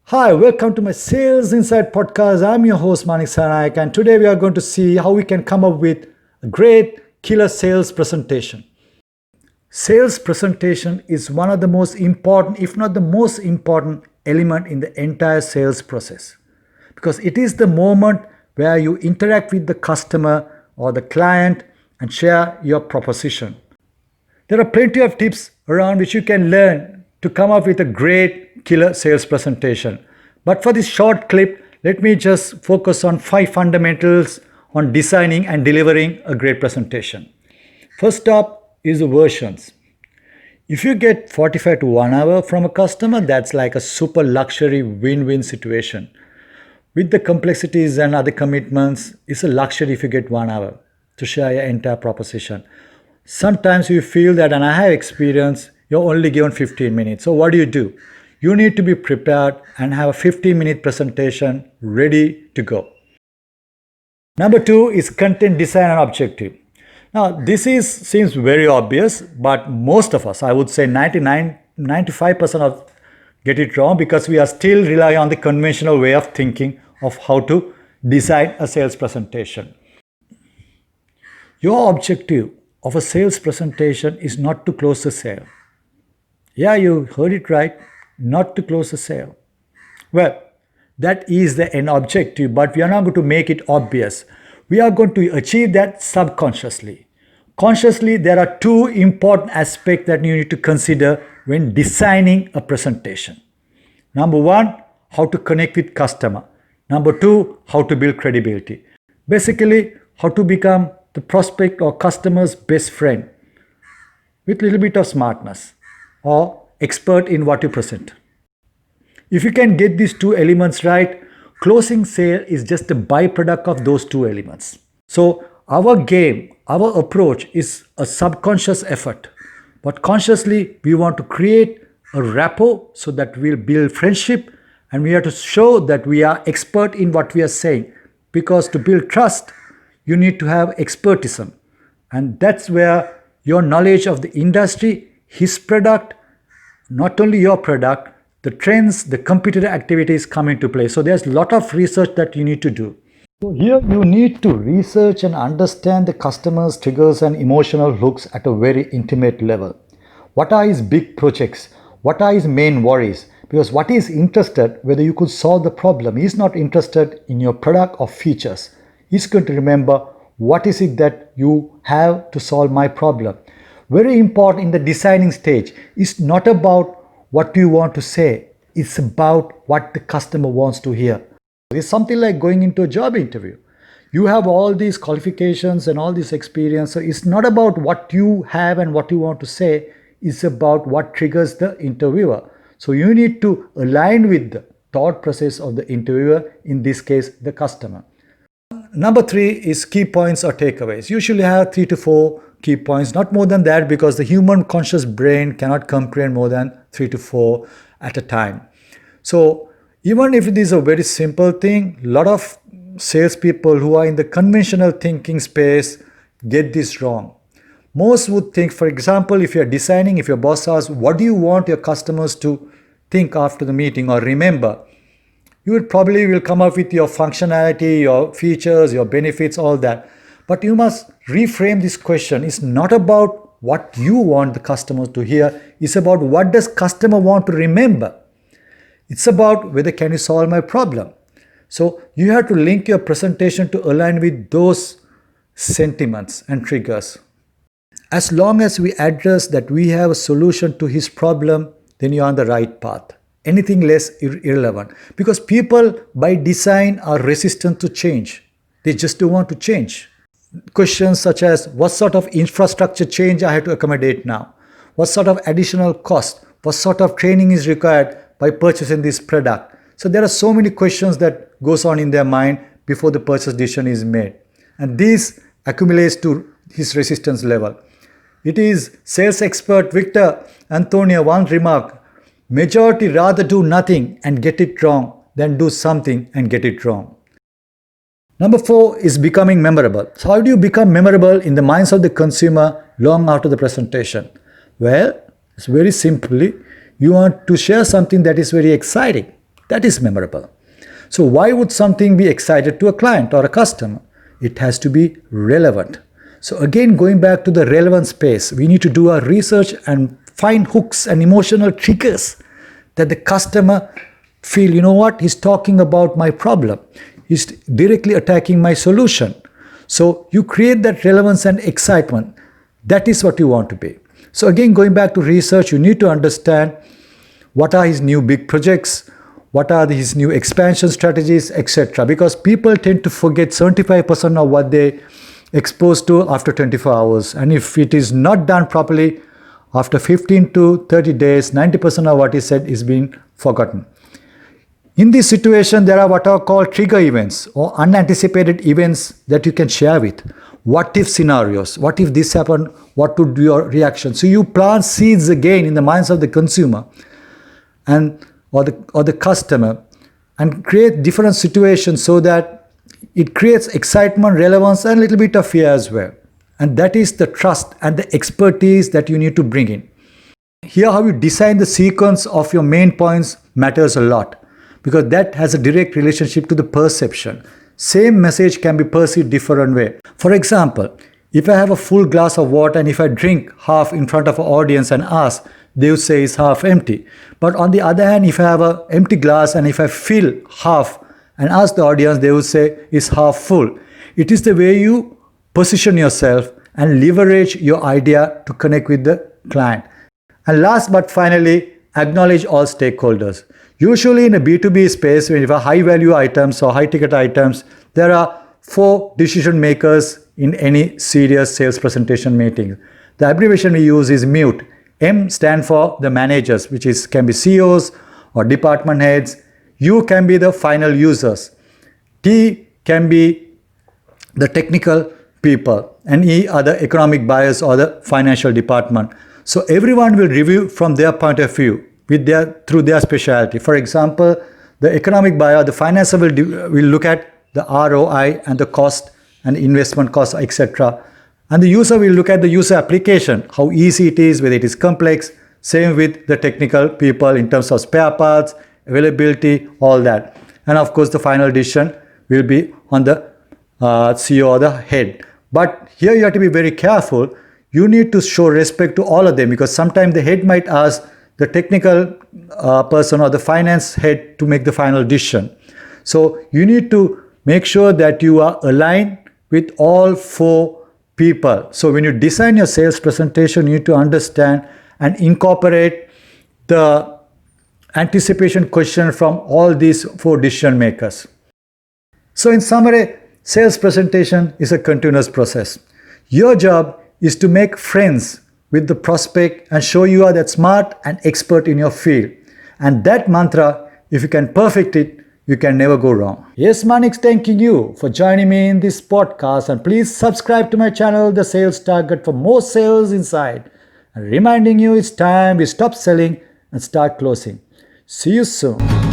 Hi, welcome to my Sales Insight podcast. I'm your host Manik Sanaik, and today we are going to see how we can come up with a great killer sales presentation. Sales presentation is one of the most important, if not the most important element in the entire sales process, because it is the moment where you interact with the customer or the client and share your proposition. There are plenty of tips around which you can learn to come up with a great killer sales presentation. But for this short clip, let me just focus on 5 fundamentals on designing and delivering a great presentation. First up is the versions. If you get 45 to 1 hour from a customer, that's like a super luxury win-win situation. With the complexities and other commitments, it's a luxury if you get 1 hour to share your entire proposition. Sometimes you feel that, and I have experience, you're only given 15 minutes. So what do? You need to be prepared and have a 15-minute presentation ready to go. Number 2 is content design and objective. Now, seems very obvious, but most of us, I would say 95% of get it wrong because we are still relying on the conventional way of thinking of how to design a sales presentation. Your objective of a sales presentation is not to close the sale. Yeah, you heard it right, not to close the sale. Well, that is the end objective, but we are not going to make it obvious. We are going to achieve that subconsciously. Consciously, there are 2 important aspects that you need to consider when designing a presentation. Number 1, how to connect with customer. Number 2, how to build credibility. Basically, how to become the prospect or customer's best friend with a little bit of smartness or expert in what you present. If you can get these 2 elements right, closing sale is just a byproduct of those 2 elements. So our game, our approach is a subconscious effort, but consciously we want to create a rapport so that we'll build friendship, and we have to show that we are expert in what we are saying, because to build trust you need to have expertism, and that's where your knowledge of the industry, his product, not only your product, the trends, the competitor activities come into play. So there's a lot of research that you need to do. So here you need to research and understand the customer's triggers and emotional hooks at a very intimate level. What are his big projects? What are his main worries? Because what he is interested, whether you could solve the problem, he is not interested in your product or features. He's going to remember what is it that you have to solve my problem. Very important in the designing stage is not about what you want to say, it's about what the customer wants to hear. It's something like going into a job interview. You have all these qualifications and all this experience, so it's not about what you have and what you want to say, it's about what triggers the interviewer. So you need to align with the thought process of the interviewer, in this case the customer. Number 3 is key points or takeaways. Usually have 3 to 4 key points, not more than that, because the human conscious brain cannot comprehend more than 3 to 4 at a time. So even if it is a very simple thing, a lot of salespeople who are in the conventional thinking space get this wrong. Most would think, for example, if you're designing, if your boss asks, what do you want your customers to think after the meeting or remember? You will come up with your functionality, your features, your benefits, all that. But you must reframe this question. It's not about what you want the customer to hear. It's about what does customer want to remember. It's about whether can you solve my problem. So you have to link your presentation to align with those sentiments and triggers. As long as we address that we have a solution to his problem, then you're on the right path. Anything less irrelevant, because people by design are resistant to change. They just don't want to change. Questions such as what sort of infrastructure change I have to accommodate now, what sort of additional cost, what sort of training is required by purchasing this product. So there are so many questions that goes on in their mind before the purchase decision is made, and this accumulates to his resistance level. It is sales expert Victor Antonio once remarked, majority rather do nothing and get it wrong than do something and get it wrong. Number 4 is becoming memorable. So how do you become memorable in the minds of the consumer long after the presentation? Well, it's very simply, you want to share something that is very exciting. That is memorable. So why would something be excited to a client or a customer? It has to be relevant. So again, going back to the relevant space, we need to do our research and find hooks and emotional triggers that the customer feel, you know what, he's talking about my problem. He's directly attacking my solution. So you create that relevance and excitement. That is what you want to be. So again, going back to research, you need to understand what are his new big projects, what are his new expansion strategies, etc. Because people tend to forget 75% of what they exposed to after 24 hours. And if it is not done properly, after 15 to 30 days, 90% of what is said is being forgotten. In this situation, there are what are called trigger events or unanticipated events that you can share with. What if scenarios? What if this happened? What would be your reaction? So you plant seeds again in the minds of the consumer and or the customer and create different situations so that it creates excitement, relevance, and a little bit of fear as well. And that is the trust and the expertise that you need to bring in. Here, how you design the sequence of your main points matters a lot, because that has a direct relationship to the perception. Same message can be perceived different way. For example, if I have a full glass of water and if I drink half in front of an audience and ask, they would say it's half empty. But on the other hand, if I have an empty glass and if I fill half and ask the audience, they would say it's half full. It is the way you position yourself and leverage your idea to connect with the client. And last but finally, acknowledge all stakeholders. Usually in a B2B space, when you have high value items or high ticket items, there are 4 decision makers in any serious sales presentation meeting. The abbreviation we use is MUTE. M stands for the managers, which can be CEOs or department heads. U can be the final users. T can be the technical people. And E are the economic buyers or the financial department. So everyone will review from their point of view through their specialty. For example, the economic buyer, the financer will look at the ROI and the cost and investment cost, etc. And the user will look at the user application, how easy it is, whether it is complex. Same with the technical people in terms of spare parts, availability, all that. And of course, the final decision will be on the CEO or the head. But here you have to be very careful. You need to show respect to all of them, because sometimes the head might ask the technical person or the finance head to make the final decision. So you need to make sure that you are aligned with all 4 people. So when you design your sales presentation, you need to understand and incorporate the anticipation question from all these 4 decision makers. So in summary, sales presentation is a continuous process. Your job is to make friends with the prospect and show you are that smart and expert in your field. And that mantra, if you can perfect it, you can never go wrong. Yes, Manik, thanking you for joining me in this podcast, and please subscribe to my channel, The Sales Target, for more sales insight. And reminding you, it's time we stop selling and start closing. See you soon.